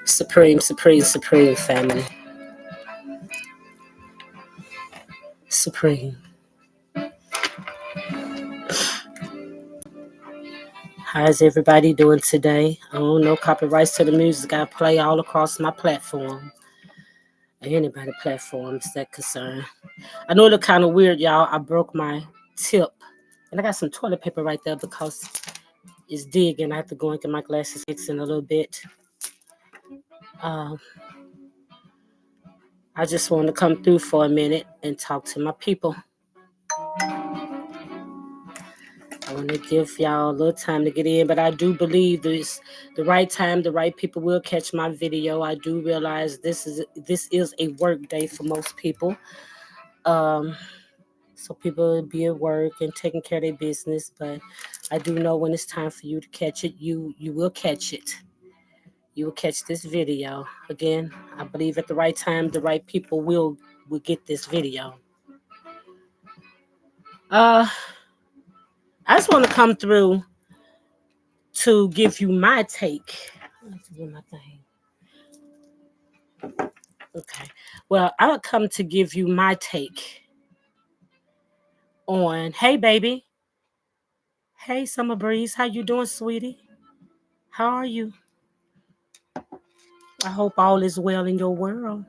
Supreme, supreme, supreme family. Supreme. How's everybody doing today? Oh, no copyrights to the music I play all across my platform. Anybody platforms that concern. I know it look kind of weird, y'all. I broke my tip. And I got some toilet paper right there because it's digging. I have to go and get my glasses fixed in a little bit. Um, I just want to come through for a minute and talk to my people. I want to give y'all a little time to get in, but I do believe this the right time, the right people will catch my video. I do realize this is a work day for most people. So people will be at work and taking care of their business, but I do know when it's time for you to catch it, you will catch it. You will catch this video. Again, I believe at the right time, the right people will get this video. I just want to come through to give you my take. I have to do my thing. Okay. Well, I'll come to give you my take on, hey baby. Hey Summer Breeze, how you doing, sweetie? How are you? I hope all is well in your world.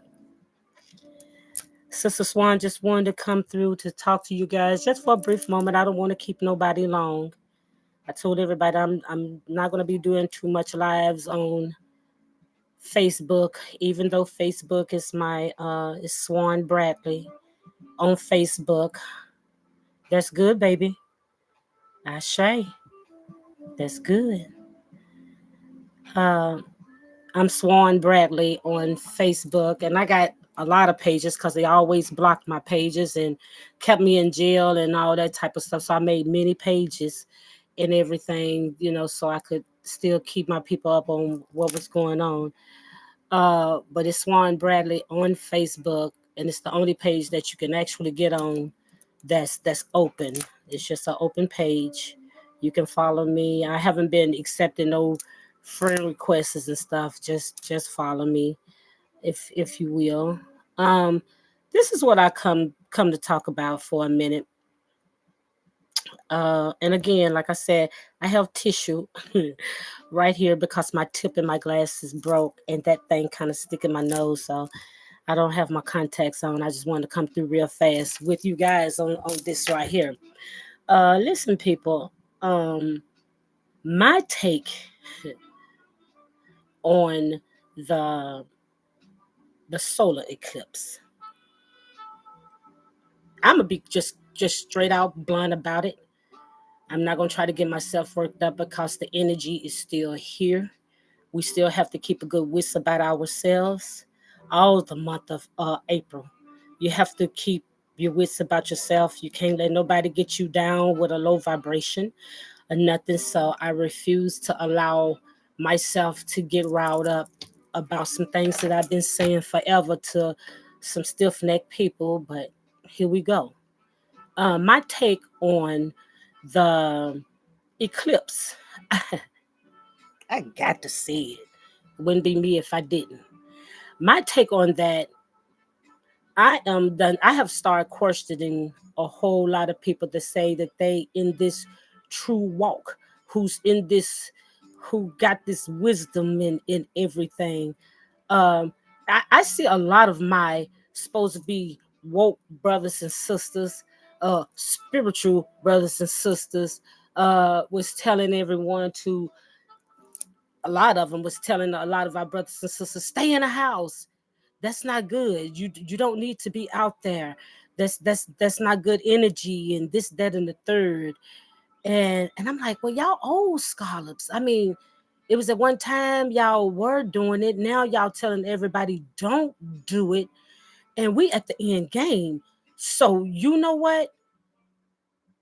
Sister Swan just wanted to come through to talk to you guys just for a brief moment. I don't want to keep nobody long. I told everybody I'm not going to be doing too much lives on Facebook, even though Facebook is my is Swan Bradley on Facebook. That's good, baby. Ashe. That's good. I'm Swan Bradley on Facebook, and I got a lot of pages because they always blocked my pages and kept me in jail and all that type of stuff. So I made many pages and everything, so I could still keep my people up on what was going on. But it's Swan Bradley on Facebook, and it's the only page that you can actually get on that's open. It's just an open page. You can follow me. I haven't been accepting no friend requests and stuff. Just follow me, if you will. This is what I come to talk about for a minute. And again, like I said, I have tissue right here because my tip in my glasses broke and that thing kind of stick in my nose. So I don't have my contacts on. I just wanted to come through real fast with you guys on this right here. Listen, people, my take on the solar eclipse. I'm gonna be just straight out blunt about it. I'm not gonna try to get myself worked up because the energy is still here. We still have to keep a good wits about ourselves all the month of April. You have to keep your wits about yourself. You can't let nobody get you down with a low vibration or nothing. So I refuse to allow myself to get riled up about some things that I've been saying forever to some stiff-necked people. But here we go. My take on the eclipse. I got to see it. It wouldn't be me if I didn't. My take on that, I am done. I have started questioning a whole lot of people that say that they in this true walk, who's in this, who got this wisdom in everything. Um, I see a lot of my supposed to be woke brothers and sisters, spiritual brothers and sisters, was telling everyone to a lot of them was telling a lot of our brothers and sisters, stay in the house. That's not good. You don't need to be out there. That's not good energy and this, that, and the third. And I'm like, well, y'all old scholars. I mean, it was at one time y'all were doing it. Now y'all telling everybody don't do it. And we at the end game. So you know what?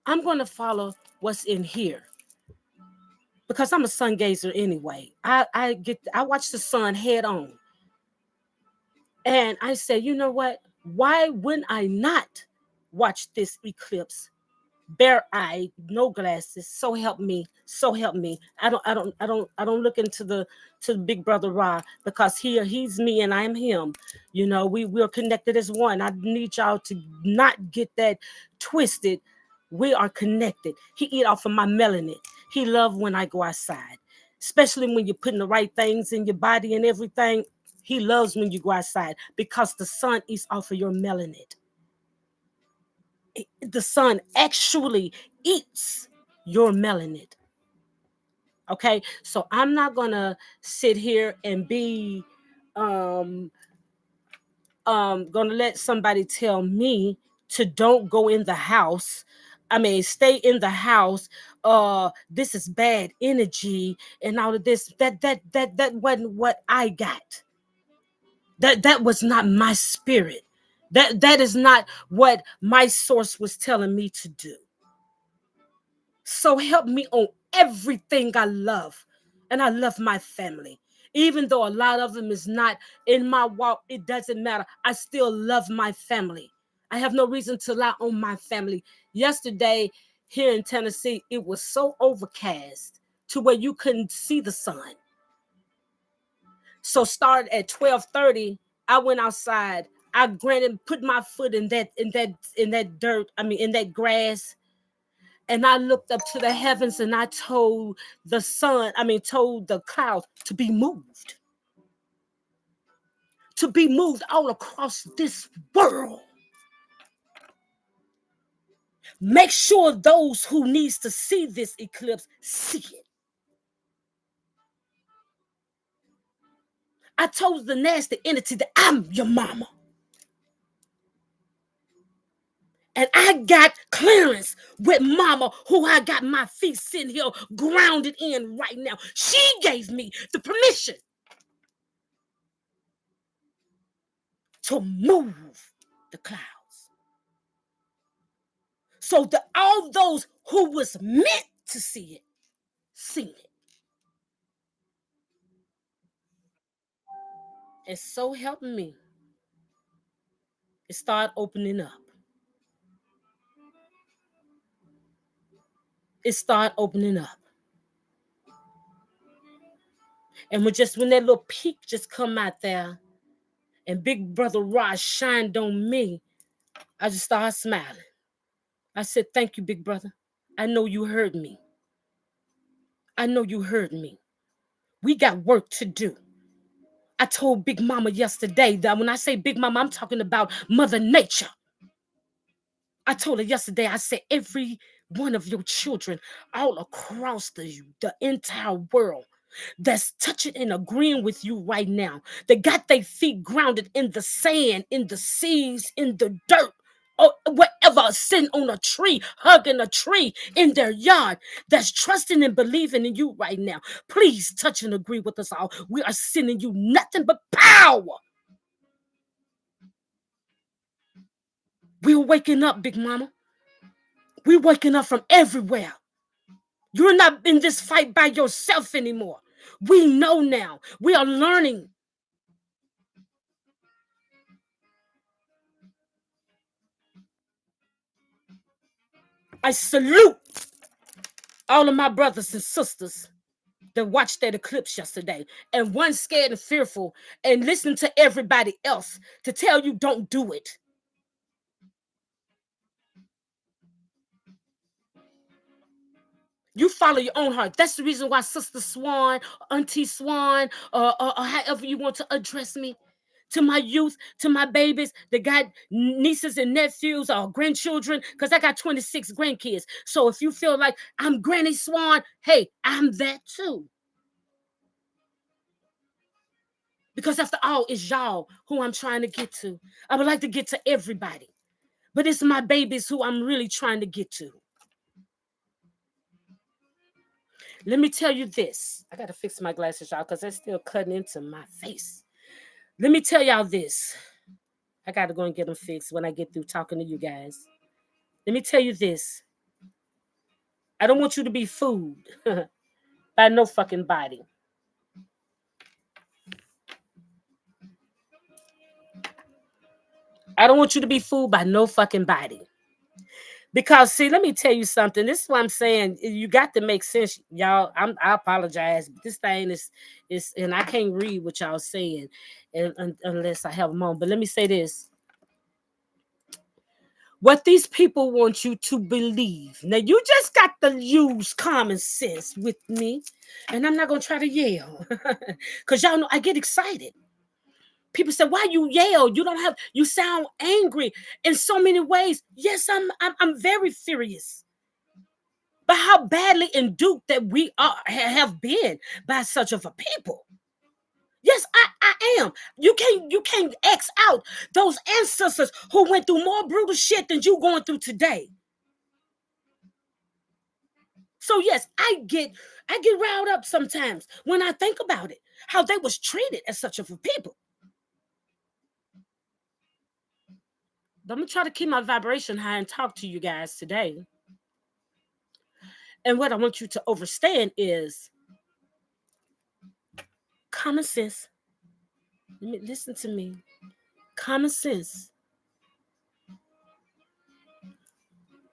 I'm gonna follow what's in here. Because I'm a sun gazer anyway. I watch the sun head on. And I say, you know what? Why wouldn't I not watch this eclipse bare eyed, no glasses. So help me. So help me. I don't look into the to Big Brother Ra, because he's me and I'm him. You know, we're connected as one. I need y'all to not get that twisted. We are connected. He eat off of my melanin. He love when I go outside, especially when you're putting the right things in your body and everything. He loves when you go outside because the sun eats off of your melanin. The sun actually eats your melanin. Okay, so I'm not gonna sit here and be um gonna let somebody tell me to don't go in the house. I mean, stay in the house. This is bad energy and all of this. That wasn't what I got. That was not my spirit. That is not what my source was telling me to do. So help me on everything I love. And I love my family. Even though a lot of them is not in my walk, it doesn't matter. I still love my family. I have no reason to lie on my family. Yesterday here in Tennessee, it was so overcast to where you couldn't see the sun. So start at 12:30. I went outside. I granted put my foot in that dirt. I mean in that grass. And I looked up to the heavens and I told the sun, told the clouds to be moved all across this world. Make sure those who needs to see this eclipse see it. I told the nasty entity that I'm your mama. And I got clearance with mama, who I got my feet sitting here grounded in right now. She gave me the permission to move the clouds. So that all those who was meant to see it, seen it. And so help me, it started opening up. It started opening up. And when that little peak just come out there and Big Brother Rod shined on me, I just started smiling. I said, thank you, Big Brother. I know you heard me. I know you heard me. We got work to do. I told Big Mama yesterday that when I say Big Mama, I'm talking about Mother Nature. I told her yesterday, I said, every one of your children all across the entire world that's touching and agreeing with you right now, they got their feet grounded in the sand, in the seas, in the dirt, or wherever, sitting on a tree, hugging a tree in their yard, that's trusting and believing in you right now. Please touch and agree with us all. We are sending you nothing but power. We're waking up, Big Mama. We're waking up from everywhere. You're not in this fight by yourself anymore. We know now. We are learning. I salute all of my brothers and sisters that watched that eclipse yesterday and one scared and fearful and listen to everybody else to tell you don't do it. You follow your own heart. That's the reason why Sister Swan, Auntie Swan, or however you want to address me, to my youth, to my babies that got nieces and nephews or grandchildren, because I got 26 grandkids. So if you feel like I'm Granny Swan, hey, I'm that too. Because after all, it's y'all who I'm trying to get to. I would like to get to everybody, but it's my babies who I'm really trying to get to. Let me tell you this. I got to fix my glasses, y'all, because they're still cutting into my face. Let me tell y'all this. I got to go and get them fixed when I get through talking to you guys. Let me tell you this. I don't want you to be fooled by no fucking body. I don't want you to be fooled by no fucking body. Because see, let me tell you something. This is what I'm saying. You got to make sense, y'all. I apologize. But this thing is, and I can't read what y'all saying, unless I have a moment. But let me say this: what these people want you to believe. Now, you just got to use common sense with me, and I'm not gonna try to yell, because y'all know I get excited. People say, "Why you yell? You don't have. You sound angry in so many ways." Yes, I'm very furious. But how badly endued that we have been by such of a people. Yes, I am. You can't X out those ancestors who went through more brutal shit than you going through today. So yes, I get riled up sometimes when I think about it, how they was treated as such of a people. But I'm gonna try to keep my vibration high and talk to you guys today. And what I want you to understand is common sense. Listen to me. Common sense.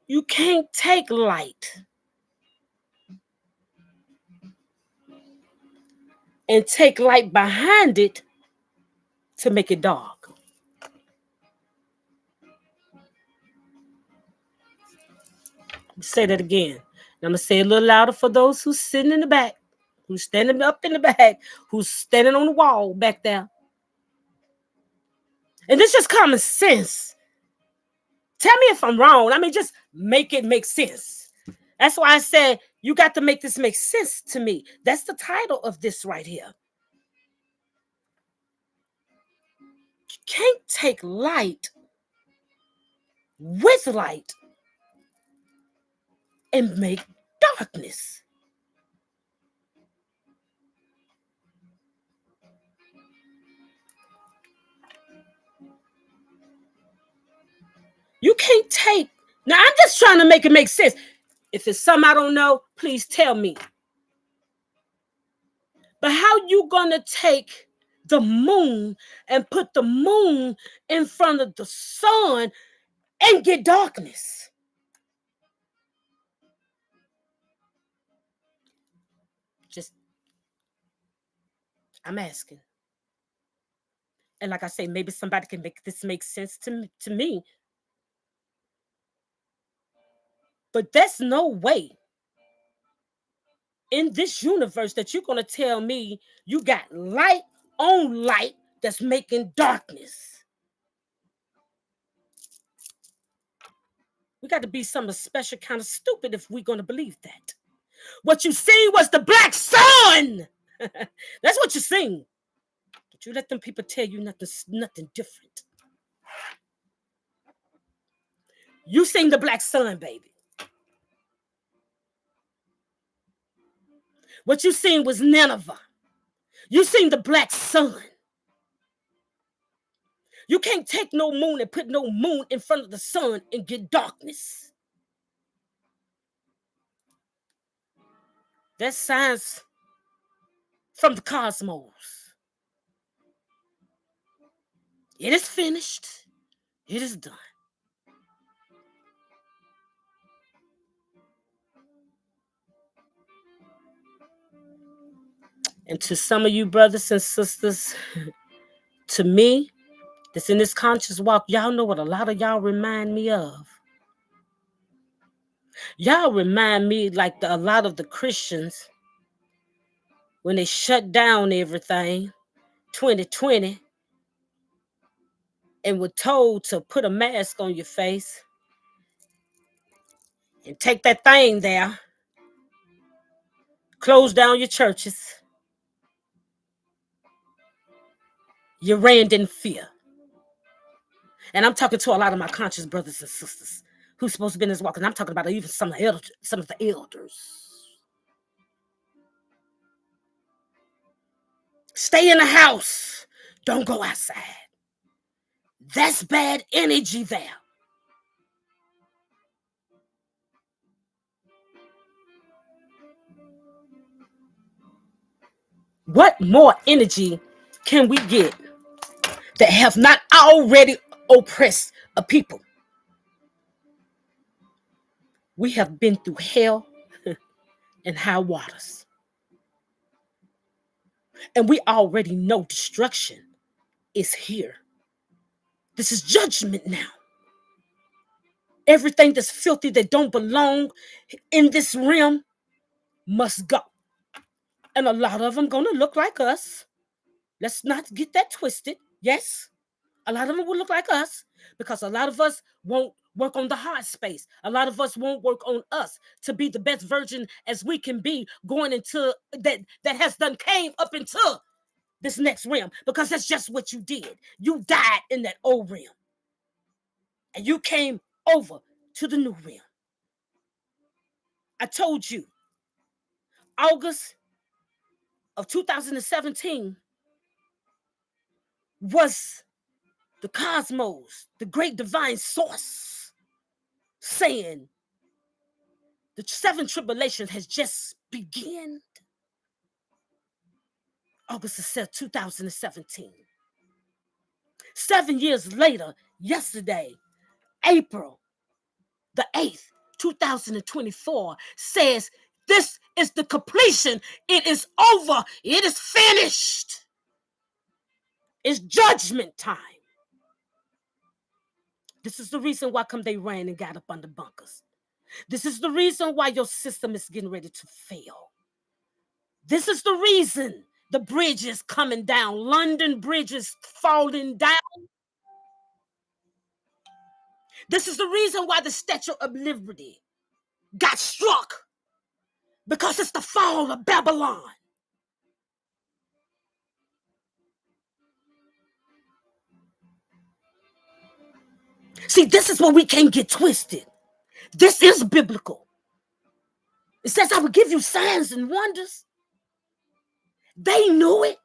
You can't take light and take light behind it to make it dark. Say that again. And I'm gonna say it a little louder for those who's sitting in the back, who's standing up in the back, who's standing on the wall back there. And this is just common sense. Tell me if I'm wrong. I mean, just make it make sense. That's why I said you got to make this make sense to me. That's the title of this right here. You can't take light with light and make darkness. You can't take. Now, I'm just trying to make it make sense. If it's something I don't know, please tell me. But how you gonna take the moon and put the moon in front of the sun and get darkness? Just, I'm asking. And like I say, maybe somebody can make this make sense to me. But there's no way in this universe that you're gonna tell me you got light on light that's making darkness. We got to be some special kind of stupid if we're gonna believe that. What you see was the black sun. That's what you seen. But you let them people tell you nothing different. You seen the black sun, baby. What you seen was Nineveh. You seen the black sun. You can't take no moon and put no moon in front of the sun and get darkness. That's science from the cosmos. It is finished. It is done. And to some of you brothers and sisters, to me, that's in this conscious walk, y'all know what a lot of y'all remind me of. Y'all remind me like a lot of the Christians when they shut down everything 2020 and were told to put a mask on your face and take that thing there, close down your churches. You ran in fear. And I'm talking to a lot of my conscious brothers and sisters who's supposed to be in this walk. And I'm talking about even some of the elders. Stay in the house. Don't go outside. That's bad energy there. What more energy can we get that have not already oppressed a people? We have been through hell and high waters. And we already know destruction is here. This is judgment now. Everything that's filthy that don't belong in this realm must go. And a lot of them gonna look like us. Let's not get that twisted. Yes, a lot of them will look like us because a lot of us won't work on the heart space. A lot of us won't work on us to be the best version as we can be going into that has done came up into this next realm, because that's just what you did. You died in that old realm and you came over to the new realm. I told you, August of 2017 was the cosmos, the great divine source, saying the seven tribulations has just begun. August of 2017. 7 years later, yesterday, April the 8th, 2024, says this is the completion. It is over. It is finished. It's judgment time. This is the reason why come they ran and got up under bunkers. This is the reason why your system is getting ready to fail. This is the reason the bridge is coming down. London Bridge is falling down. This is the reason why the Statue of Liberty got struck, because it's the fall of Babylon. See, this is what we can't get twisted. This is biblical. It says, I will give you signs and wonders. They knew it.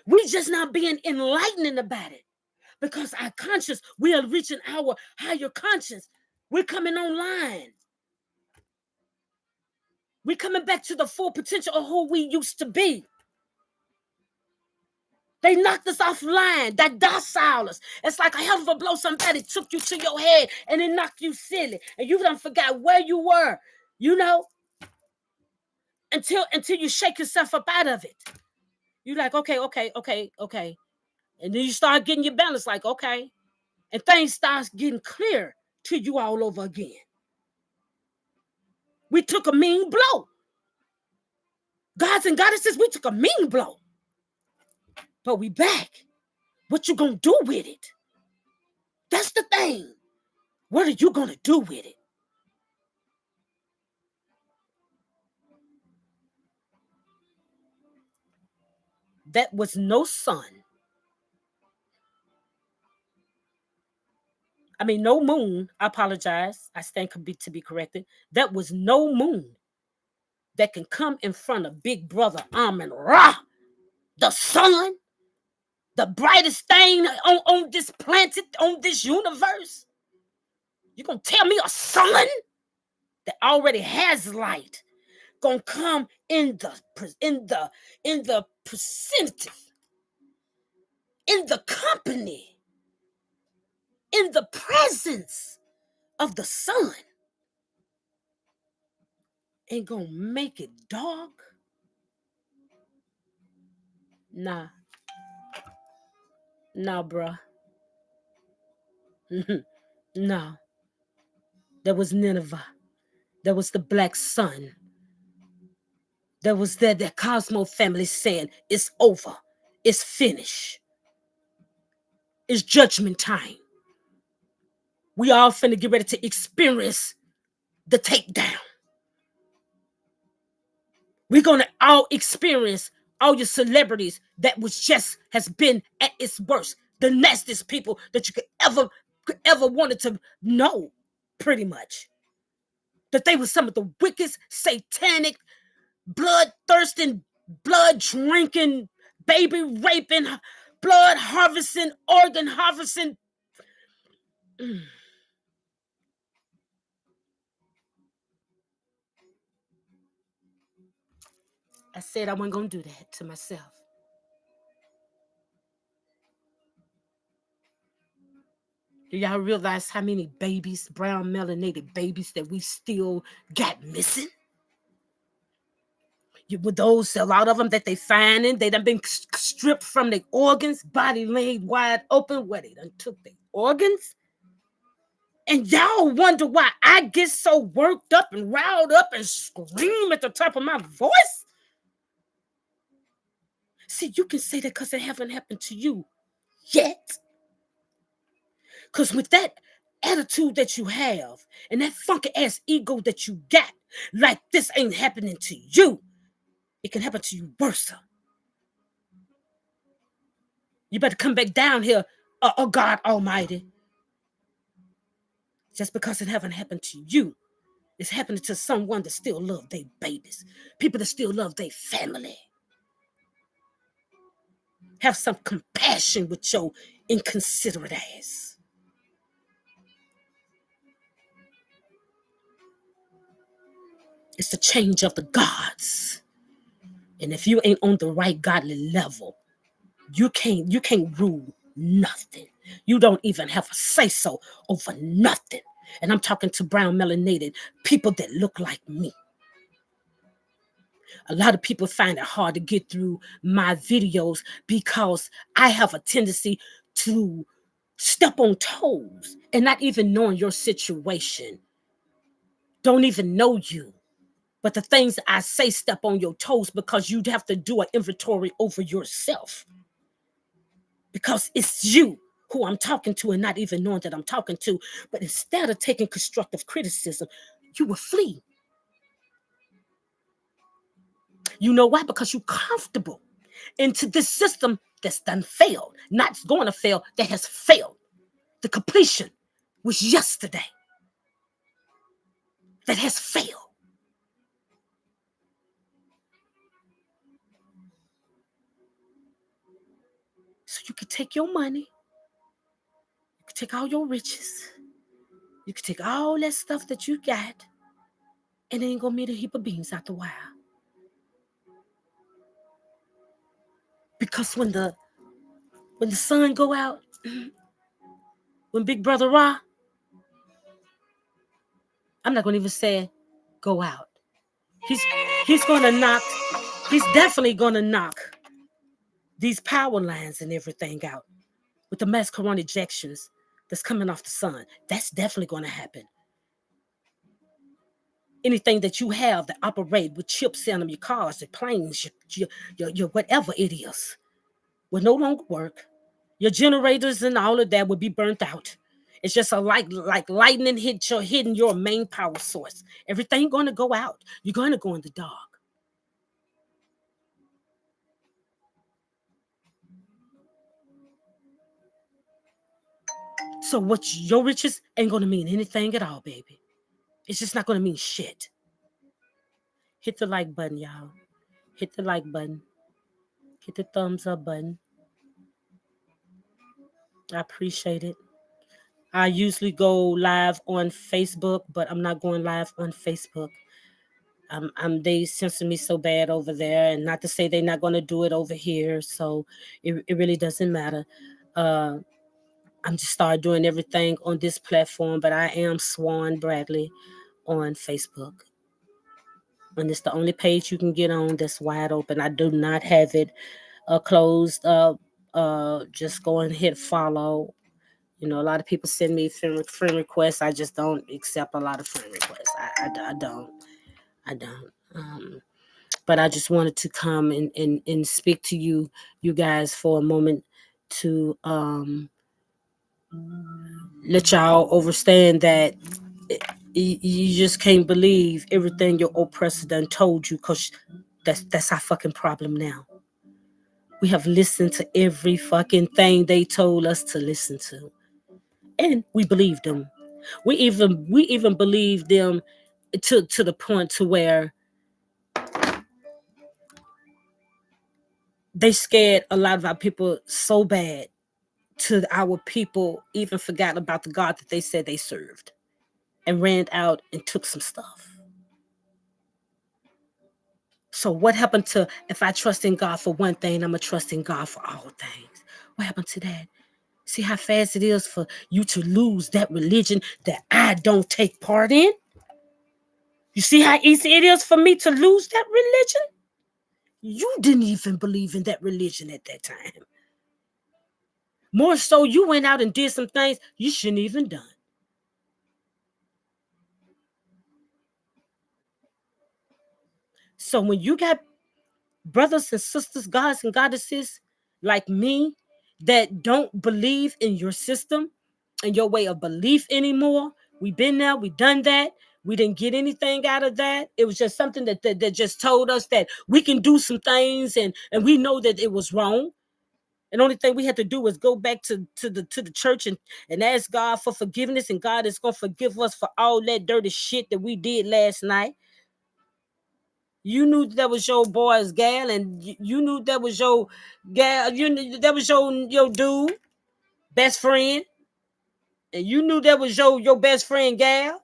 We just not being enlightened about it, because our conscience, we are reaching our higher conscience. We're coming online. We're coming back to the full potential of who we used to be. They knocked us offline. That docile us. It's like a hell of a blow. Somebody took you to your head and it knocked you silly, and you done forgot where you were. You know, until you shake yourself up out of it. You're like, okay. And then you start getting your balance, like, okay. And things start getting clear to you all over again. We took a mean blow. Gods and goddesses, we took a mean blow. But we back. What you gonna do with it? That's the thing. What are you gonna do with it? That was no sun. I mean, no moon. I apologize. I stand to be corrected. That was no moon that can come in front of Big Brother Amun Ra, the sun, the brightest thing on this planet, on this universe. You gonna tell me a sun that already has light gonna come in the percentage, in the company, in the presence of the sun, and gonna make it dark? Nah, nah, bruh. No. There was Nineveh. There was the black sun. There was that Cosmo family saying, it's over. It's finished. It's judgment time. We all finna get ready to experience the takedown. We're gonna all experience all your celebrities that was just has been at its worst, the nastiest people that you could ever wanted to know, pretty much. That they were some of the wickedest, satanic, blood-thirsting, blood-drinking, baby-raping, blood-harvesting, organ-harvesting. I said I wasn't going to do that to myself. Do y'all realize how many babies, brown melanated babies, that we still got missing? With those, a lot of them that they finding, they done been stripped from their organs, body laid wide open, where they done took their organs. And y'all wonder why I get so worked up and riled up and scream at the top of my voice? See, you can say that because it haven't happened to you yet. Because with that attitude that you have and that funky ass ego that you got, like this ain't happening to you, it can happen to you worse. You better come back down here, oh God Almighty. Just because it haven't happened to you, it's happening to someone that still love their babies, people that still love their family. Have some compassion with your inconsiderate ass. It's the change of the gods. And if you ain't on the right godly level, you can't rule nothing. You don't even have a say-so over nothing. And I'm talking to brown melanated people that look like me. A lot of people find it hard to get through my videos because I have a tendency to step on toes and not even knowing your situation. Don't even know you. But the things I say step on your toes because you'd have to do an inventory over yourself. Because it's you who I'm talking to and not even knowing that I'm talking to. But instead of taking constructive criticism, you will flee. You know why? Because you're comfortable into this system that's done failed, not going to fail, that has failed. The completion was yesterday. That has failed. So you can take your money, you can take all your riches, you can take all that stuff that you got, and it ain't gonna meet a heap of beans after a while. Because when the sun go out, when Big Brother Ra, I'm not gonna even say go out. He's he's gonna knock, he's definitely gonna knock these power lines and everything out with the mass corona ejections that's coming off the sun. That's definitely gonna happen. Anything that you have that operate with chips in them, your cars, your planes, your whatever it is, will no longer work. Your generators and all of that will be burnt out. It's just a like lightning hitting your main power source. Everything going to go out. You're going to go in the dark. So what your riches ain't going to mean anything at all, baby. It's just not going to mean shit. Hit the like button, y'all. Hit the like button. Hit the thumbs up button. I appreciate it. I usually go live on Facebook, but I'm not going live on Facebook. They censor me so bad over there, and not to say they're not going to do it over here. So it really doesn't matter. Uh, I'm just started doing everything on this platform, but I am Swan Bradley on Facebook, and it's the only page you can get on that's wide open. I do not have it closed up. Just go and hit follow. You know, a lot of people send me friend requests. I just don't accept a lot of friend requests. I don't. I don't. But I just wanted to come and speak to you guys for a moment to let y'all understand that you just can't believe everything your oppressor done told you, because that's our fucking problem now. We have listened to every fucking thing they told us to listen to, and we believed them. We even believed them to the point to where they scared a lot of our people so bad to our people even forgot about the God that they said they served and ran out and took some stuff. So what happened to, if I trust in God for one thing, I'm going to trust in God for all things? What happened to that? See how fast it is for you to lose that religion that I don't take part in? You see how easy it is for me to lose that religion? You didn't even believe in that religion at that time. More so, you went out and did some things you shouldn't even done. So when you got brothers and sisters, gods and goddesses like me that don't believe in your system and your way of belief anymore, we've been there, we done that. We didn't get anything out of that. It was just something that just told us that we can do some things, and we know that it was wrong. And the only thing we had to do was go back to the church and ask God for forgiveness, and God is gonna forgive us for all that dirty shit that we did last night. You knew that was your boy's gal, and you knew that was your gal. You knew that was your dude, best friend, and you knew that was your best friend gal.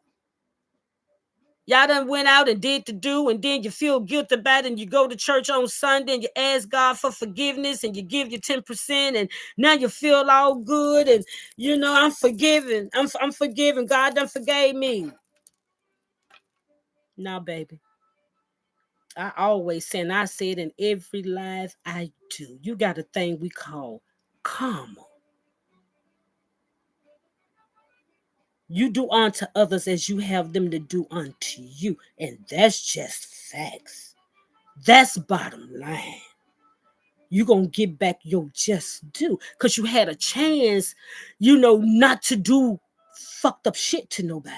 Y'all done went out and did the do, and then you feel guilty about it, and you go to church on Sunday and you ask God for forgiveness, and you give your 10%, and now you feel all good, and I'm forgiven. I'm forgiven. God done forgave me. Now, baby. I always say, and I say it in every life I do. You got a thing we call karma. You do unto others as you have them to do unto you. And that's just facts. That's bottom line. You're going to get back your just due. Because you had a chance, not to do fucked up shit to nobody.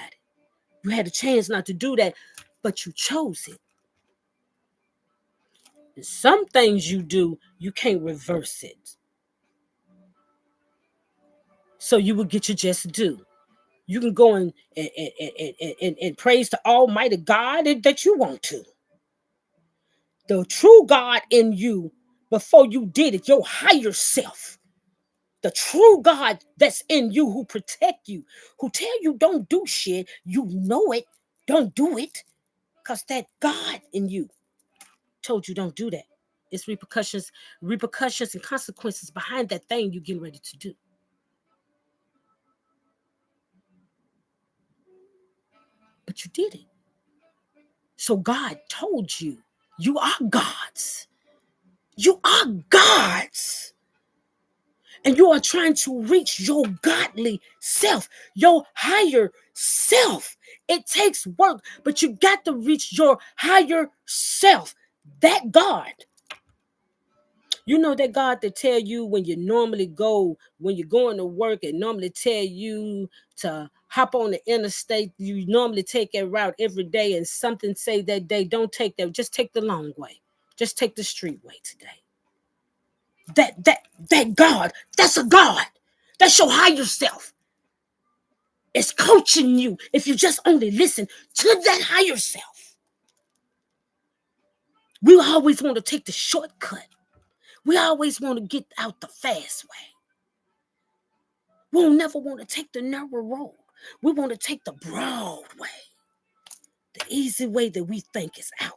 You had a chance not to do that, but you chose it. And some things you do, you can't reverse it. So you will get your just due. You can go and praise the Almighty God that you want to. The true God in you, before you did it, your higher self. The true God that's in you, who protect you, who tell you don't do shit. You know it. Don't do it. Because that God in you told you don't do that. It's repercussions and consequences behind that thing you're getting ready to do. But you did it. So God told you, you are gods. You are gods. And you are trying to reach your godly self, your higher self. It takes work, but you got to reach your higher self. That God. You know that God that tell you when you're going to work, and normally tell you to hop on the interstate. You normally take that route every day, and something say that day, don't take that, just take the long way. Just take the street way today. That God, that's a God. That's your higher self. It's coaching you if you just only listen to that higher self. We always want to take the shortcut. We always want to get out the fast way. We'll never want to take the narrow road. We want to take the broad way. The easy way that we think is out.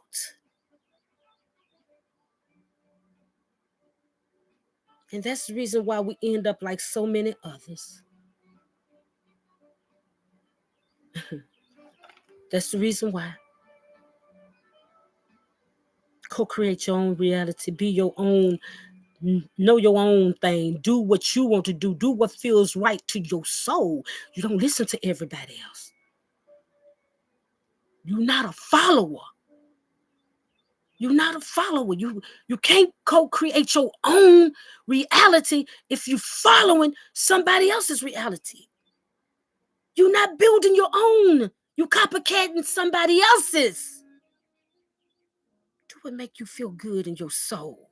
And that's the reason why we end up like so many others. That's the reason why. Co-create your own reality. Be your own. Know your own thing. Do what you want to do. Do what feels right to your soul. You don't listen to everybody else. You're not a follower. You're not a follower. You can't co-create your own reality if you're following somebody else's reality. You're not building your own. You copycatting somebody else's. Do what make you feel good in your soul.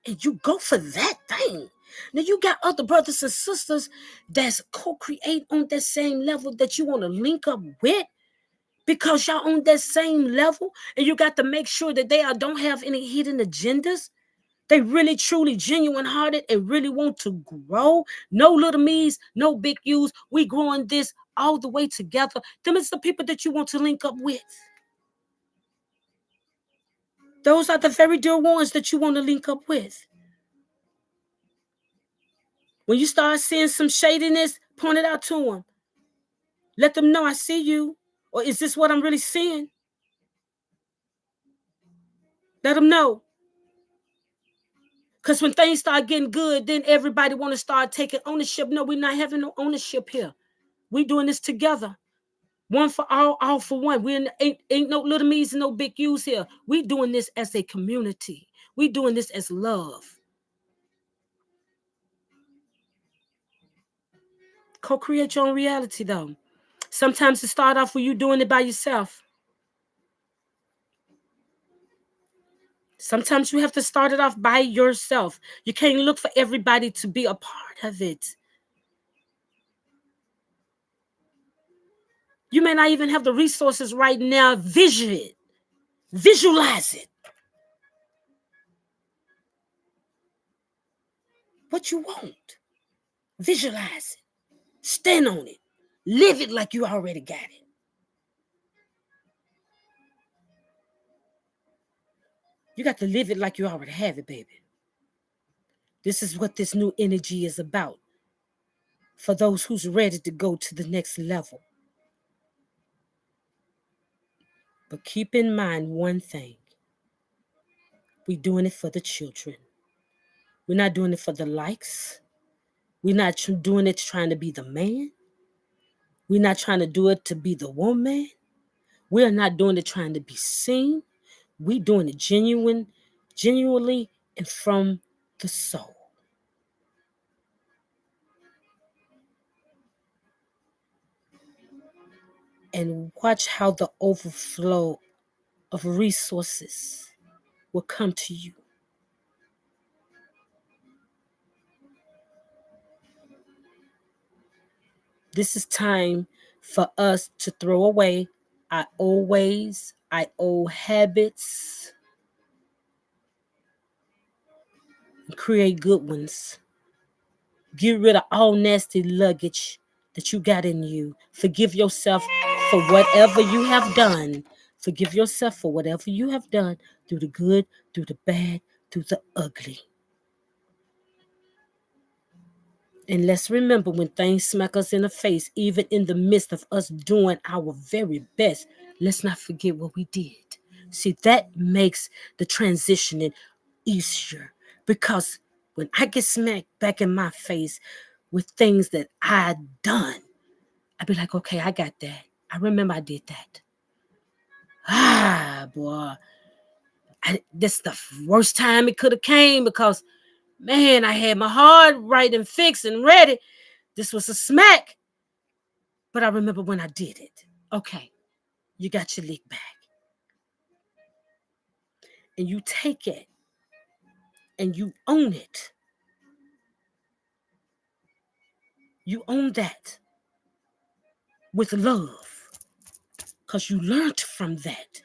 And you go for that thing. Now you got other brothers and sisters that's co-create on that same level that you want to link up with, because y'all on that same level, and you got to make sure that they don't have any hidden agendas. They really, truly, genuine hearted and really want to grow. No little me's, no big U's. We growing this all the way together. Them is the people that you want to link up with. Those are the very dear ones that you want to link up with. When you start seeing some shadiness, point it out to them. Let them know I see you. Or is this what I'm really seeing? Let them know. Because when things start getting good, then everybody want to start taking ownership. No, we're not having no ownership here. We doing this together. One for all for one. We ain't no little me's and no big U's here. We doing this as a community. We doing this as love. Co-create your own reality, though. Sometimes it start off with you doing it by yourself. Sometimes you have to start it off by yourself. You can't look for everybody to be a part of it. You may not even have the resources right now. Vision it. Visualize it. What you want. Visualize it. Stand on it. Live it like you already got it. You got to live it like you already have it, baby. This is what this new energy is about for those who's ready to go to the next level. But keep in mind one thing. We're doing it for the children. We're not doing it for the likes. We're not doing it trying to be the man. We're not trying to do it to be the woman. We're not doing it trying to be seen. We're doing it genuinely, and from the soul. And watch how the overflow of resources will come to you. This is time for us to throw away our old ways, our old habits, and create good ones. Get rid of all nasty luggage that you got in you. Forgive yourself for whatever you have done. Forgive yourself for whatever you have done, through the good, through the bad, through the ugly. And let's remember, when things smack us in the face, even in the midst of us doing our very best, let's not forget what we did. See, that makes the transitioning easier, because when I get smacked back in my face with things that I done, I'd be like, okay, I got that. I remember I did that. Boy, this the worst time it could have came, because, man, I had my heart right and fixed and ready. This was a smack. But I remember when I did it. Okay, you got your lick back. And you take it and you own it. You own that with love, because you learned from that.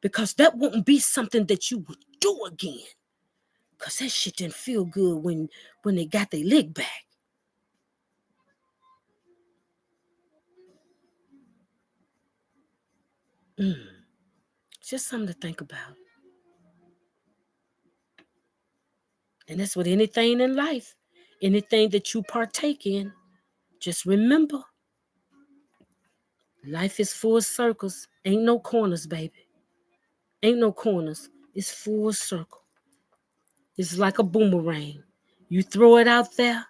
Because that won't be something that you would do again. Because that shit didn't feel good when they got their lick back. Just something to think about. And that's with anything in life, anything that you partake in. Just remember, life is full circles. Ain't no corners, baby. Ain't no corners. It's full circle. It's like a boomerang. You throw it out there,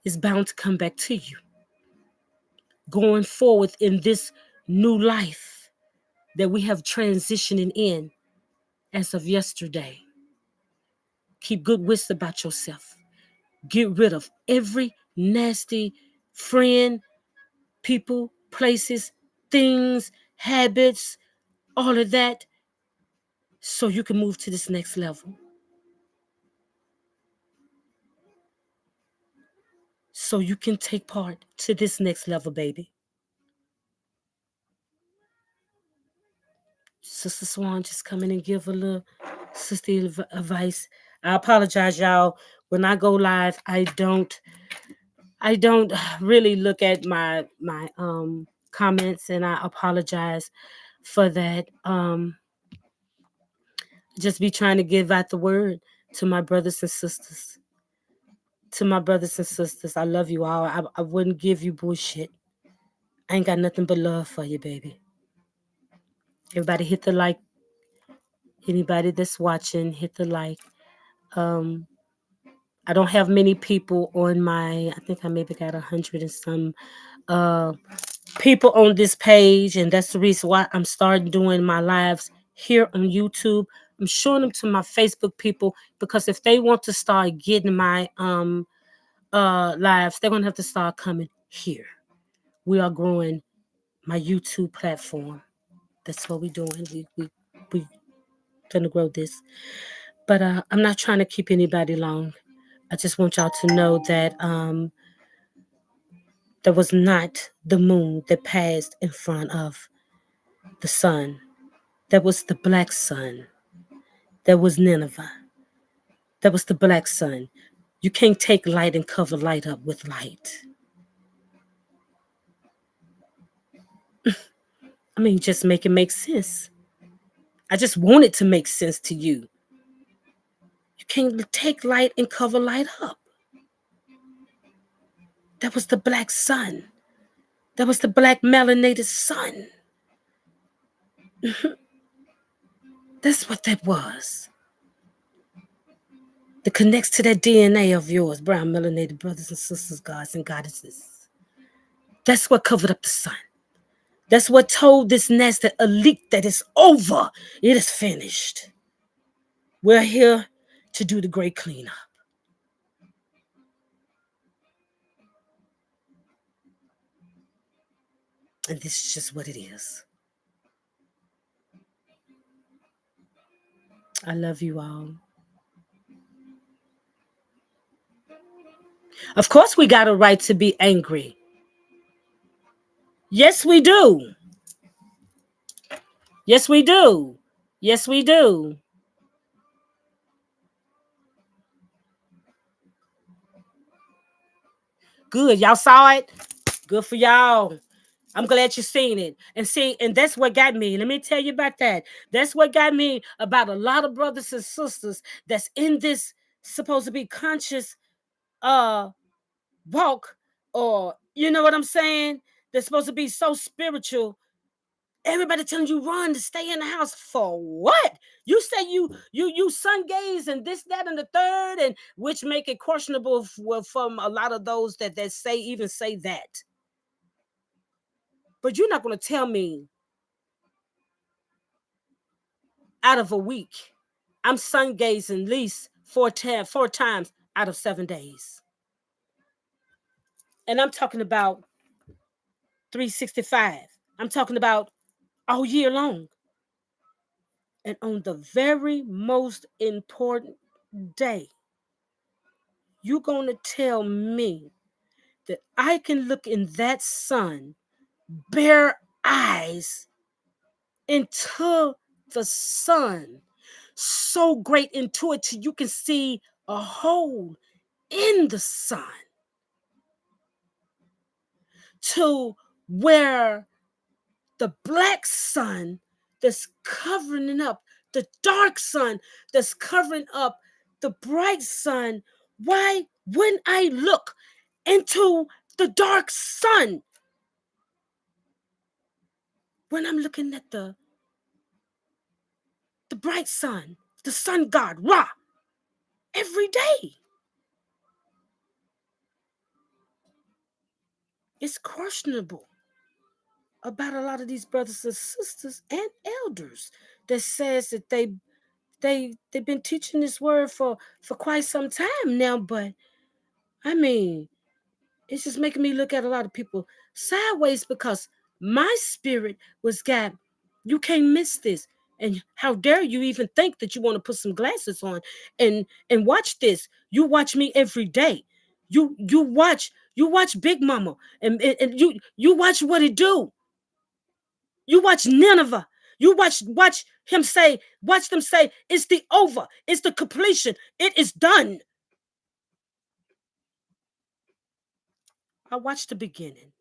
it's bound to come back to you. Going forward in this new life that we have transitioning in as of yesterday. Keep good wits about yourself. Get rid of every nasty friend, people, places, things, habits, all of that, so you can move to this next level. So you can take part to this next level, baby. Sister Swan just come in and give a little sister advice. I apologize, y'all. When I go live, I don't really look at my comments, and I apologize for that. Just be trying to give out the word to my brothers and sisters. To my brothers and sisters, I love you all. I wouldn't give you bullshit. I ain't got nothing but love for you, baby. Everybody hit the like. Anybody that's watching, hit the like. Um, I don't have many people on my, I think I maybe got 100 and some uh, people on this page. And that's the reason why I'm starting doing my lives here on YouTube. I'm showing them to my Facebook people because if they want to start getting my lives, they're going to have to start coming here. We are growing my YouTube platform. That's what we're doing. We gonna grow this. But I'm not trying to keep anybody long. I just want y'all to know that there was not the moon that passed in front of the sun. That was the black sun. That was Nineveh. That was the black sun. You can't take light and cover light up with light. I mean, just make it make sense. I just want it to make sense to you. You can't take light and cover light up. That was the black sun. That was the black melanated sun. That's what that was. That connects to that DNA of yours, brown melanated brothers and sisters, gods and goddesses. That's what covered up the sun. That's what told this nasty elite that it's over. It is finished. We're here to do the great cleanup. And this is just what it is. I love you all. Of course, we got a right to be angry. Yes, we do. Yes, we do. Yes, we do. Good. Y'all saw it? Good for y'all. I'm glad you seen it. And see, and that's what got me. Let me tell you about that. That's what got me about a lot of brothers and sisters that's in this supposed to be conscious walk, or you know what I'm saying? They're supposed to be so spiritual. Everybody telling you run to stay in the house for what? You say you sun gaze and this, that, and the third, and which make it questionable from a lot of those that say that. But you're not gonna tell me out of a week, I'm sun gazing at least four times out of 7 days. And I'm talking about 365. I'm talking about all year long. And on the very most important day, you're going to tell me that I can look in that sun, bare eyes, into the sun, so great into it till you can see a hole in the sun, to where the black sun that's covering up the dark sun that's covering up the bright sun. Why wouldn't I look into the dark sun when I'm looking at the bright sun, the sun god Ra, every day? It's questionable about a lot of these brothers and sisters and elders that says that they've been teaching this word for quite some time now. But I mean, it's just making me look at a lot of people sideways because my spirit was got, you can't miss this. And how dare you even think that you want to put some glasses on and watch this? You watch me every day. You watch Big Mama and you watch what it do. You watch Nineveh. You watch him say, watch them say, it's the over, it's the completion, it is done. I watched the beginning,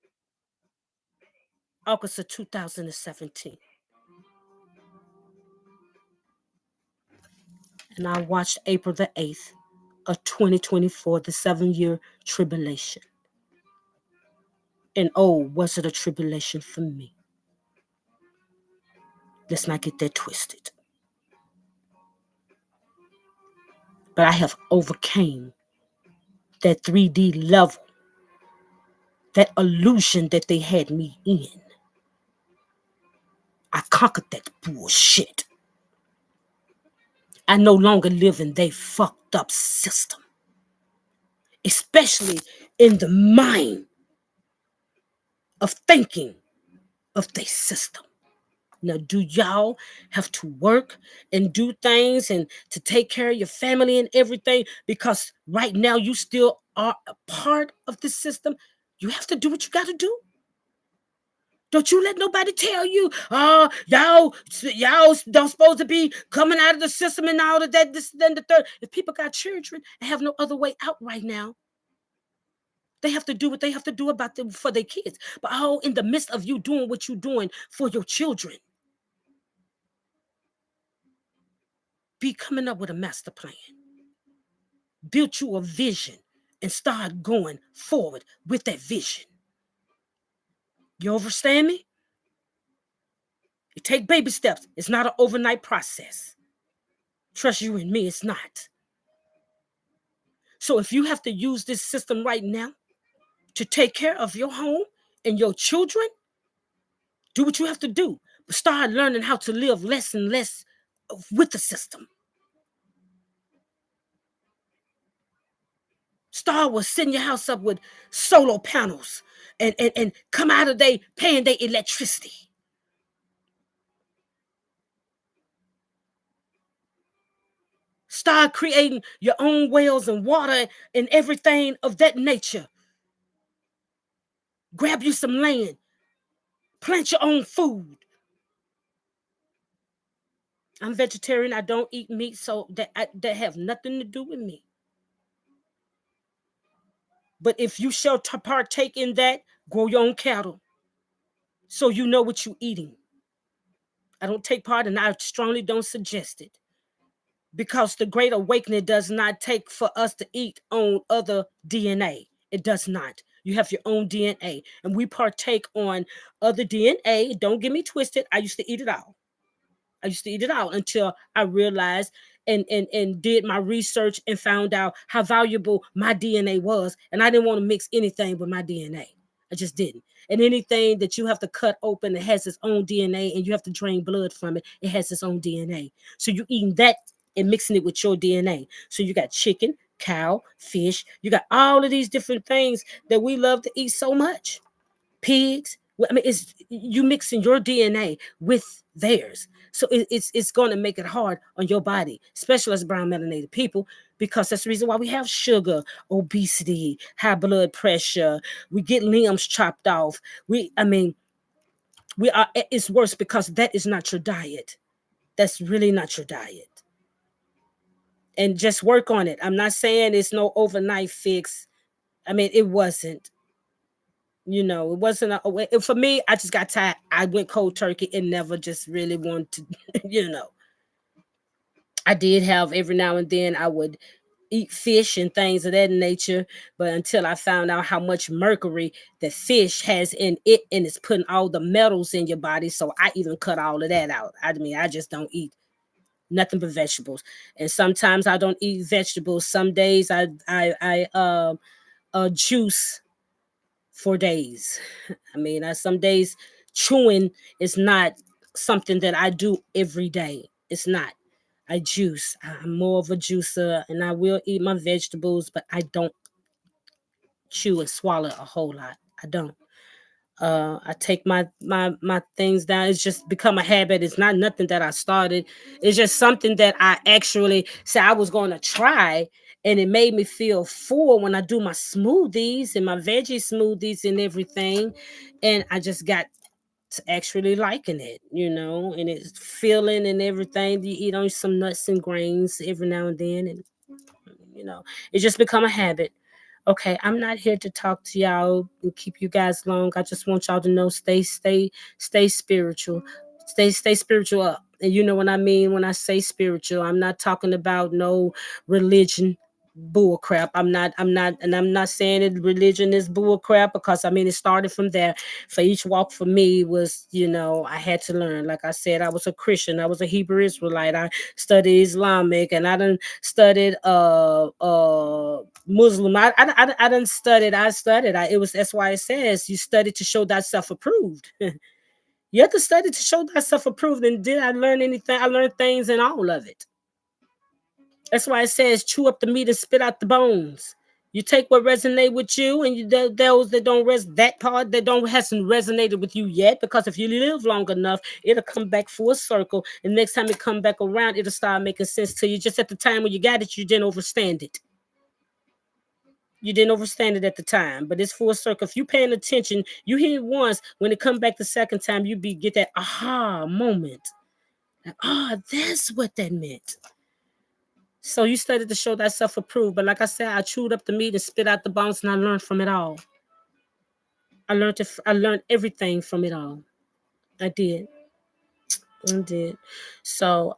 August of 2017. And I watched April the 8th of 2024, the 7-year tribulation. And oh, was it a tribulation for me? Let's not get that twisted. But I have overcame that 3D level, that illusion that they had me in. I conquered that bullshit. I no longer live in their fucked up system, especially in the mind of thinking of their system. Now, do y'all have to work and do things and to take care of your family and everything? Because right now you still are a part of the system. You have to do what you got to do. Don't you let nobody tell you, oh, y'all don't supposed to be coming out of the system and all of that, this, then the third. If people got children and have no other way out right now, they have to do what they have to do about them for their kids. But oh, in the midst of you doing what you're doing for your children, be coming up with a master plan. Build you a vision and start going forward with that vision. You understand me? You take baby steps. It's not an overnight process. Trust you and me, it's not. So if you have to use this system right now to take care of your home and your children, do what you have to do. But start learning how to live less and less with the system. Start with setting your house up with solar panels and come out of there paying their electricity. Start creating your own wells and water and everything of that nature. Grab you some land. Plant your own food. I'm vegetarian. I don't eat meat, so that have nothing to do with me. But if you shall partake in that, grow your own cattle so you know what you're eating. I don't take part and I strongly don't suggest it. Because the Great Awakening does not take for us to eat on other DNA. It does not. You have your own DNA. And we partake on other DNA. Don't get me twisted. I used to eat it all. I used to eat it all until I realized and did my research and found out how valuable my DNA was. And I didn't want to mix anything with my DNA. I just didn't. And anything that you have to cut open that has its own DNA and you have to drain blood from it, it has its own DNA. So you eating that and mixing it with your DNA. So you got chicken, cow, fish. You got all of these different things that we love to eat so much. Pigs. I mean, it's you mixing your DNA with theirs. So it's going to make it hard on your body, especially as brown melanated people, because that's the reason why we have sugar, obesity, high blood pressure. We get limbs chopped off. We are. It's worse because that is not your diet. That's really not your diet. And just work on it. I'm not saying it's no overnight fix. I mean, it wasn't. It wasn't for me. I just got tired. I went cold turkey and never just really wanted to, I did have every now and then I would eat fish and things of that nature, but until I found out how much mercury the fish has in it and it's putting all the metals in your body, so I even cut all of that out. I mean, I just don't eat nothing but vegetables, and sometimes I don't eat vegetables. Some days I juice for days. I mean, some days chewing is not something that I do every day. It's not. I juice. I'm more of a juicer and I will eat my vegetables, but I don't chew and swallow a whole lot. I don't. I take my things down. It's just become a habit. It's not nothing that I started. It's just something that I actually said I was going to try, and it made me feel full when I do my smoothies and my veggie smoothies and everything. And I just got to actually liking it, and it's filling and everything. You eat on some nuts and grains every now and then, and it just become a habit. Okay, I'm not here to talk to y'all and keep you guys long. I just want y'all to know, stay spiritual. Stay spiritual up. And you know what I mean when I say spiritual. I'm not talking about no religion. bull crap. And I'm not saying that religion is bull crap, because I mean it started from there. For each walk for me was, I had to learn. Like I said, I was a Christian, I was a Hebrew Israelite, I studied Islamic, and I done studied Muslim. I done studied. It was, that's why it says you study to show thyself approved. You have to study to show thyself approved. And did I learn anything? I learned things in all of it. That's why it says chew up the meat and spit out the bones. You take what resonate with you, and those that don't that part that don't hasn't resonated with you yet. Because if you live long enough, it'll come back full circle, and next time it come back around, it'll start making sense to you. Just at the time when you got it, you didn't understand it. You didn't understand it at the time, but it's full circle. If you paying attention, you hear it once. When it come back the second time, you get that aha moment. Like, that's what that meant. So you studied to show thyself approved. But like I said, I chewed up the meat and spit out the bones, and I learned from it all. I learned everything from it all. I did. I did. So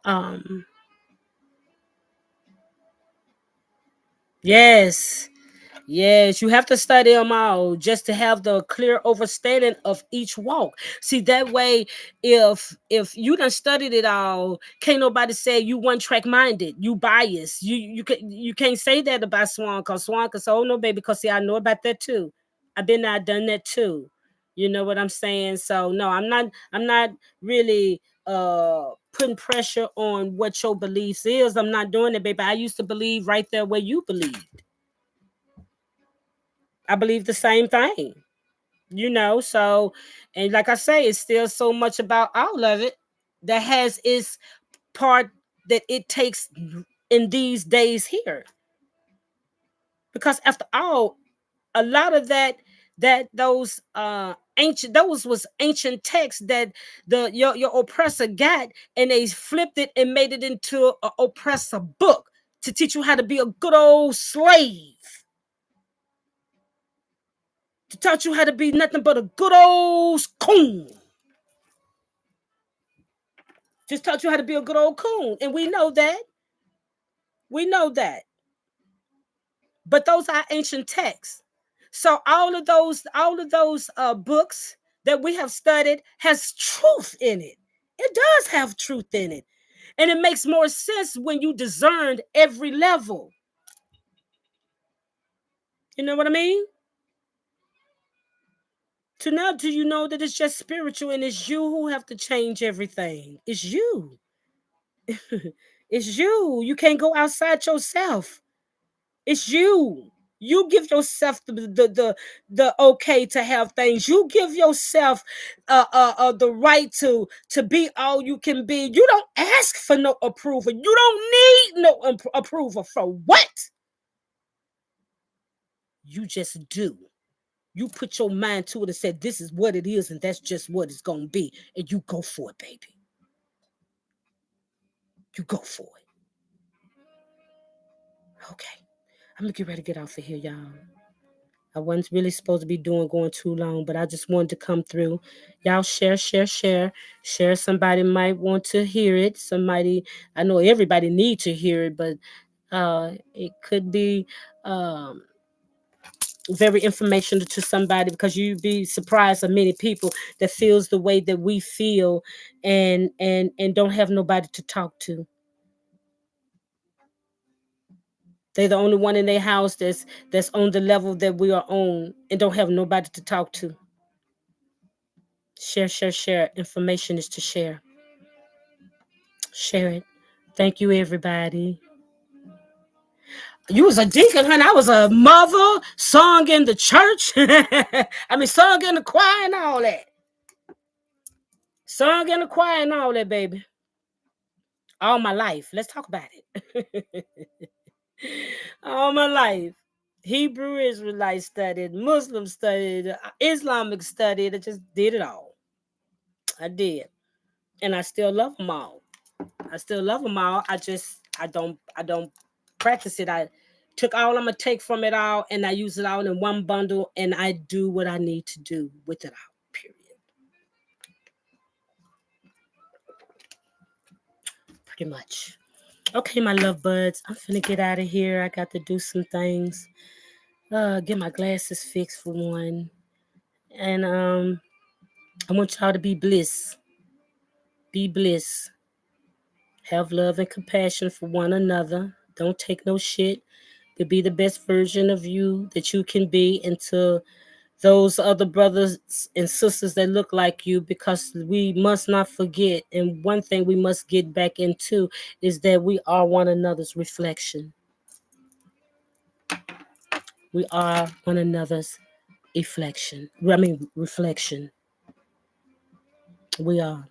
yes. Yes, you have to study them all just to have the clear understanding of each walk. See, that way, if you done studied it all, can't nobody say you one track minded, you biased. You can't say that about Swan, because Swan can say, oh no, baby, because see, I know about that too. I've been there, done that too. You know what I'm saying? So no, I'm not really putting pressure on what your beliefs is. I'm not doing it, baby. I used to believe right there where you believe. I believe the same thing, So, and like I say, it's still so much about all of it that has its part that it takes in these days here. Because after all, a lot of those was ancient texts that your oppressor got, and they flipped it and made it into an oppressor book to teach you how to be a good old slave. To taught you how to be nothing but a good old coon. Just taught you how to be a good old coon. And we know that. We know that. But those are ancient texts. So all of those books that we have studied has truth in it. It does have truth in it. And it makes more sense when you discern every level. You know what I mean? To now, do you know that it's just spiritual, and it's you who have to change everything? It's you. It's you. You can't go outside yourself. It's you. You give yourself the okay to have things. You give yourself the right to be all you can be. You don't ask for no approval. You don't need no approval for what? You just do. You put your mind to it and said, this is what it is, and that's just what it's gonna be. And you go for it, baby. You go for it. Okay. I'm gonna get ready to get off of here, y'all. I wasn't really supposed to be going too long, but I just wanted to come through. Y'all share, share, share, share. Somebody might want to hear it. Somebody, I know everybody need to hear it, but it could be very informational to somebody, because you'd be surprised of many people that feels the way that we feel, and don't have nobody to talk to. They're the only one in their house that's on the level that we are on, and don't have nobody to talk to. Share, share, share. Information is to share. Share it. Thank you, everybody. You was a deacon, honey. I was a mother, sung in the church. I mean, sung in the choir and all that. Sung in the choir and all that, baby. All my life. Let's talk about it. All my life. Hebrew Israelite studied, Muslim studied, Islamic studied. I just did it all. I did. And I still love them all. I still love them all. I don't practice it. I took all I'm gonna take from it all, and I use it all in one bundle, and I do what I need to do with it all. Period. Pretty much. Okay, my love buds, I'm finna get out of here. I got to do some things. Get my glasses fixed for one. And I want y'all to be bliss. Be bliss. Have love and compassion for one another. Don't take no shit. To be the best version of you that you can be, and to those other brothers and sisters that look like you, because we must not forget. And one thing we must get back into is that we are one another's reflection. We are one another's reflection. We are.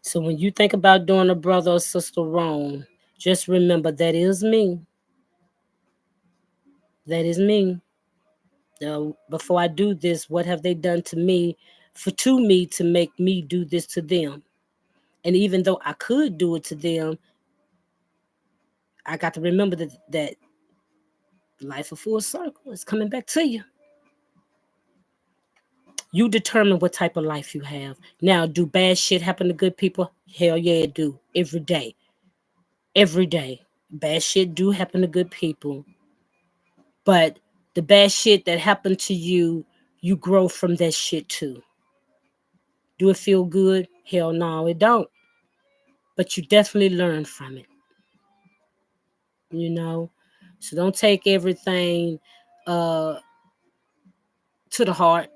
So when you think about doing a brother or sister wrong, just remember that is me. That is me. Before I do this, what have they done to me, to me, to make me do this to them? And even though I could do it to them, I got to remember that life a full circle is coming back to you. You determine what type of life you have. Now, do bad shit happen to good people? Hell yeah, it do. Every day. Every day. Bad shit do happen to good people. But the bad shit that happened to you, you grow from that shit too. Do it feel good? Hell no, it don't. But you definitely learn from it, you know? So don't take everything uh, to the heart.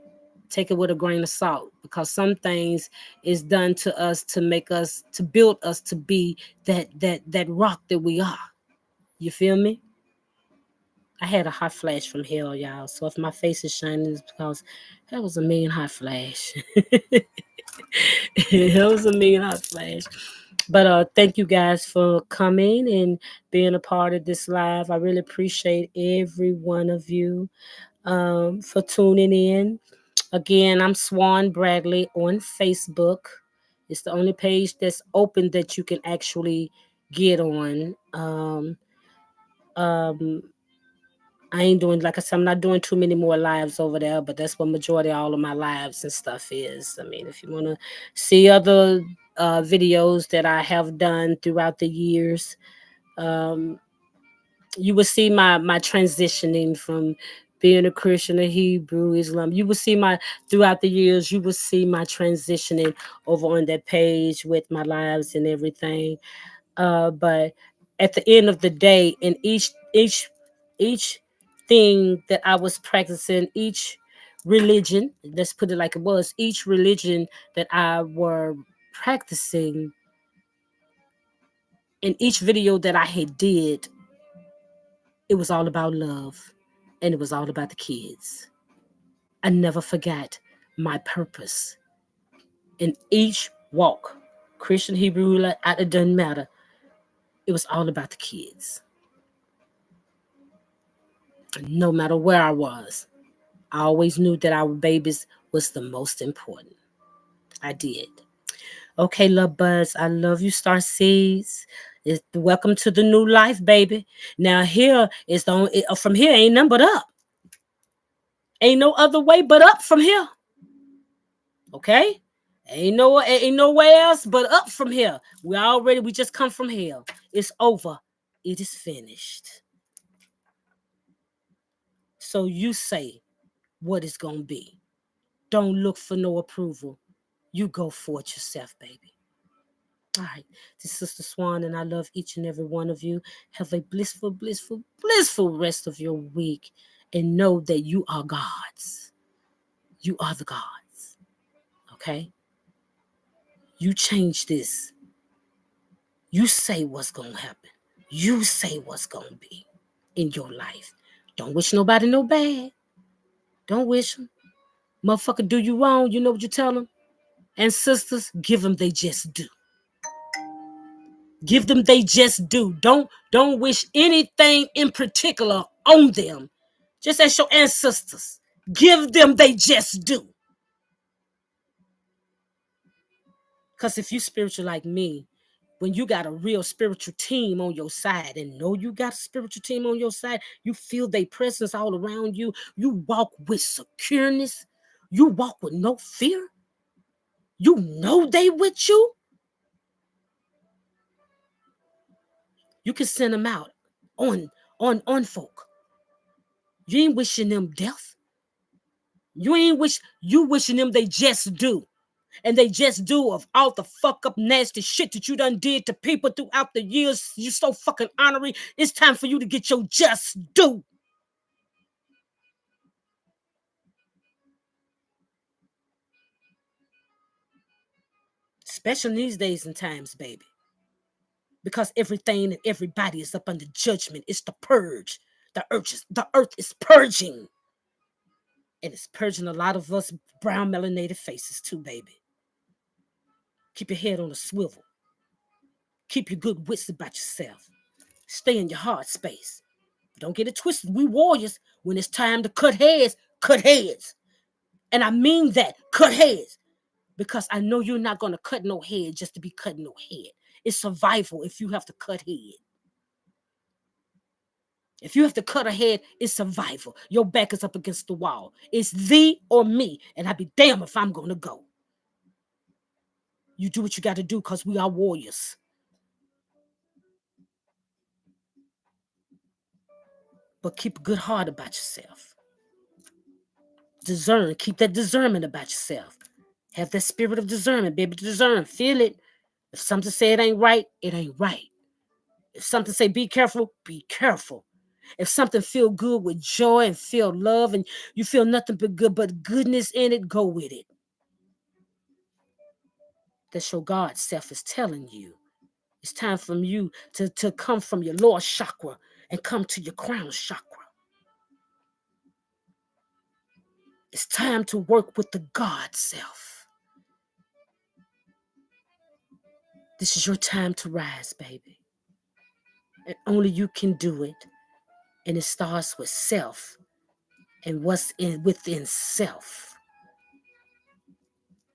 Take it with a grain of salt, because some things is done to us to make us, to build us to be that rock that we are. You feel me? I had a hot flash from hell, y'all. So if my face is shining, it's because that was a mean hot flash. That was a mean hot flash. But thank you guys for coming and being a part of this live. I really appreciate every one of you for tuning in. Again, I'm Swan Bradley on Facebook. It's the only page that's open that you can actually get on. Um, I ain't doing, like I said, I'm not doing too many more lives over there, but that's what majority of all of my lives and stuff is. I mean, if you want to see other videos that I have done throughout the years, um, you will see my transitioning from being a Christian to Hebrew, Islam. You will see my, throughout the years, you will see my transitioning over on that page with my lives and everything. But at the end of the day, in each thing that I was practicing, each religion, let's put it like it was, each religion that I were practicing, in each video that I had did, it was all about love, and it was all about the kids. I never forgot my purpose in each walk. Christian, Hebrew, it doesn't matter. It was all about the kids. No matter where I was, I always knew that our babies was the most important. I did. Okay, love buds, I love you, Star Seeds. It's welcome to the new life, baby. Now here is the only, from here ain't nothing but up. Ain't no other way but up from here. Okay? Ain't nowhere else but up from here. We just come from hell. It's over. It is finished. So you say what it's gonna be. Don't look for no approval. You go for it yourself, baby. All right. This is Sister Swan, and I love each and every one of you. Have a blissful, blissful, blissful rest of your week. And know that you are God's. You are the gods. Okay? You change this. You say what's going to happen. You say what's going to be in your life. Don't wish nobody no bad. Don't wish them. Motherfucker, do you wrong. You know what you tell them? And sisters, give them they just do. Give them they just do. Don't wish anything in particular on them. Just as your ancestors. Give them they just do. Because if you spiritual like me, when you got a real spiritual team on your side, and know you got a spiritual team on your side, you feel their presence all around you. You walk with secureness. You walk with no fear. You know they with you. You can send them out on folk. You ain't wishing them death. You wishing them they just do. And they just do of all the fuck up nasty shit that you done did to people throughout the years. You so fucking honorary. It's time for you to get your just due. Especially these days and times, baby. Because everything and everybody is up under judgment. It's the purge. The earth is purging. And it's purging a lot of us brown melanated faces too, baby. Keep your head on a swivel. Keep your good wits about yourself. Stay in your heart space. Don't get it twisted. We warriors. When it's time to cut heads, cut heads. And I mean that. Cut heads. Because I know you're not going to cut no head just to be cutting no head. It's survival if you have to cut head. If you have to cut a head, it's survival. Your back is up against the wall. It's thee or me. And I'd be damned if I'm going to go. You do what you got to do because we are warriors. But keep a good heart about yourself. Discern. Keep that discernment about yourself. Have that spirit of discernment. Be able to discern. Feel it. If something say it ain't right, it ain't right. If something say be careful, be careful. If something feel good with joy and feel love and you feel nothing but goodness in it, go with it. That's your God self is telling you. It's time for you to come from your lower chakra and come to your crown chakra. It's time to work with the God self. This is your time to rise, baby. And only you can do it. And it starts with self and what's within self.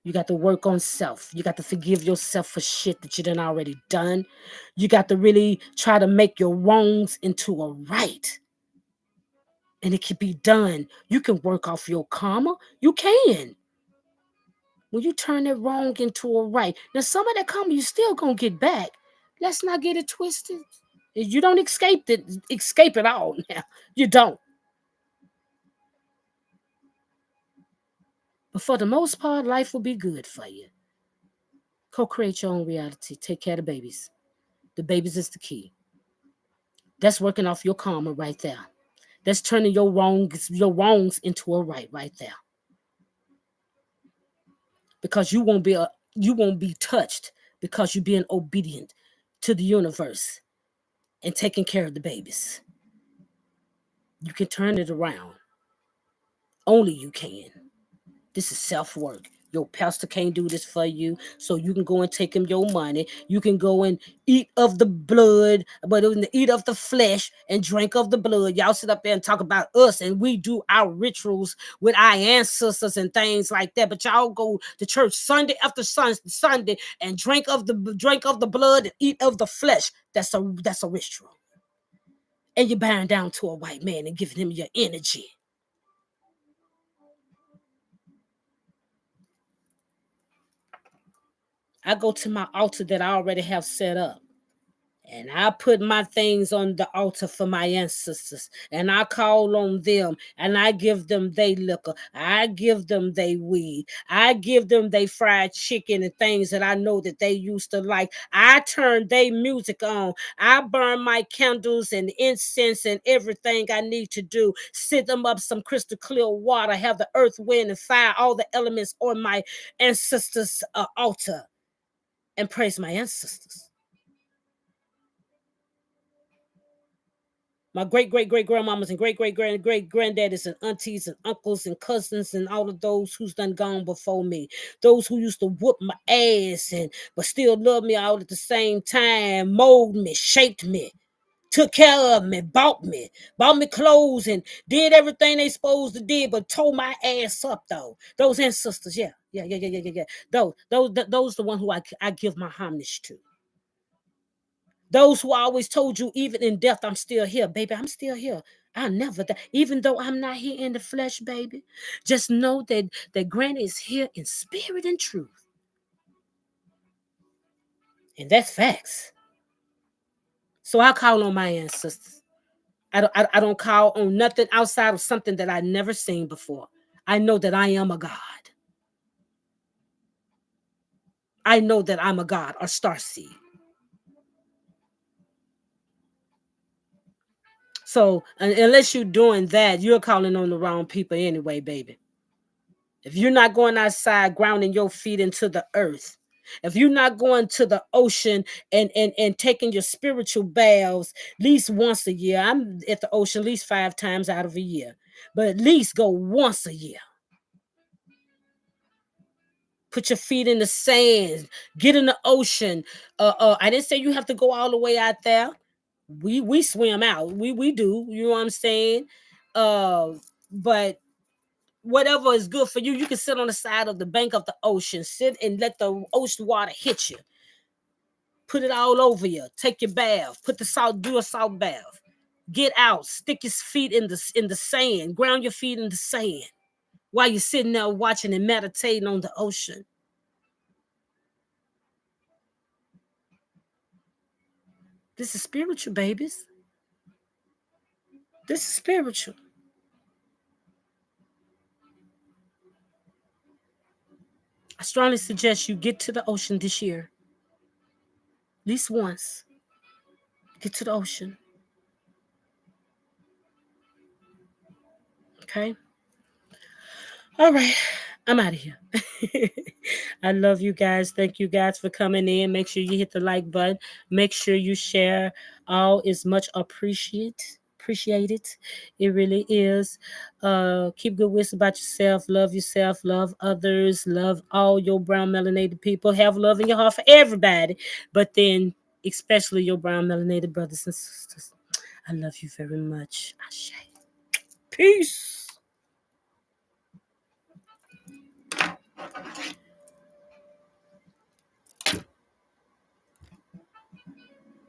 You got to work on self. You got to forgive yourself for shit that you done already done. You got to really try to make your wrongs into a right. And it can be done. You can work off your karma. You can. When you turn that wrong into a right. Now, some of that karma you still gonna get back. Let's not get it twisted. You don't escape it all now. You don't. But for the most part, life will be good for you. Co-create your own reality. Take care of the babies. The babies is the key. That's working off your karma right there. That's turning your wrongs into a right there. Because you won't be touched because you're being obedient to the universe and taking care of the babies. You can turn it around. Only you can. This is self-work. Your pastor can't do this for you, so you can go and take him your money. You can go and eat of the blood, but eat of the flesh and drink of the blood. Y'all sit up there and talk about us, and we do our rituals with our ancestors and things like that. But y'all go to church Sunday after Sunday and drink of the blood and eat of the flesh. That's a ritual, and you're bowing down to a white man and giving him your energy. I go to my altar that I already have set up. And I put my things on the altar for my ancestors. And I call on them. And I give them they liquor. I give them they weed. I give them they fried chicken and things that I know that they used to like. I turn they music on. I burn my candles and incense and everything I need to do. Sit them up some crystal clear water. Have the earth, wind, and fire, all the elements on my ancestors' altar. And praise my ancestors. My great grandmamas and great granddaddies and aunties and uncles and cousins and all of those who's done gone before me. Those who used to whoop my ass and but still love me all at the same time, mold me, shaped me, took care of me, bought me clothes and did everything they supposed to did, but tore my ass up though. Those ancestors, yeah. Those the one who I give my homage to. Those who always told you, even in death, I'm still here, baby. I'm still here. I'll never die. Even though I'm not here in the flesh, baby. Just know that Granny is here in spirit and truth. And that's facts. So I call on my ancestors. I don't call on nothing outside of something that I never seen before. I know that I am a God. I know that I'm a God or starseed. So unless you're doing that, you're calling on the wrong people anyway, baby. If you're not going outside, grounding your feet into the earth, if you're not going to the ocean and taking your spiritual baths at least once a year, I'm at the ocean at least 5 times out of a year, but at least go once a year. Put your feet in the sand, get in the ocean. I didn't say you have to go all the way out there. We swim out. We do. You know what I'm saying? Uh, but whatever is good for you, you can sit on the side of the bank of the ocean, sit and let the ocean water hit you. Put it all over you. Take your bath. Put the salt. Do a salt bath. Get out. Stick your feet in the sand. Ground your feet in the sand while you're sitting there watching and meditating on the ocean. This is spiritual, babies. This is spiritual. I strongly suggest you get to the ocean this year. At least once. Get to the ocean. Okay? All right. I'm out of here. I love you guys. Thank you guys for coming in. Make sure you hit the like button. Make sure you share. All is much appreciated. It really is. Keep good wisdom about yourself, love others, love all your brown melanated people. Have love in your heart for everybody, but then especially your brown melanated brothers and sisters. I love you very much. Ashe. Peace.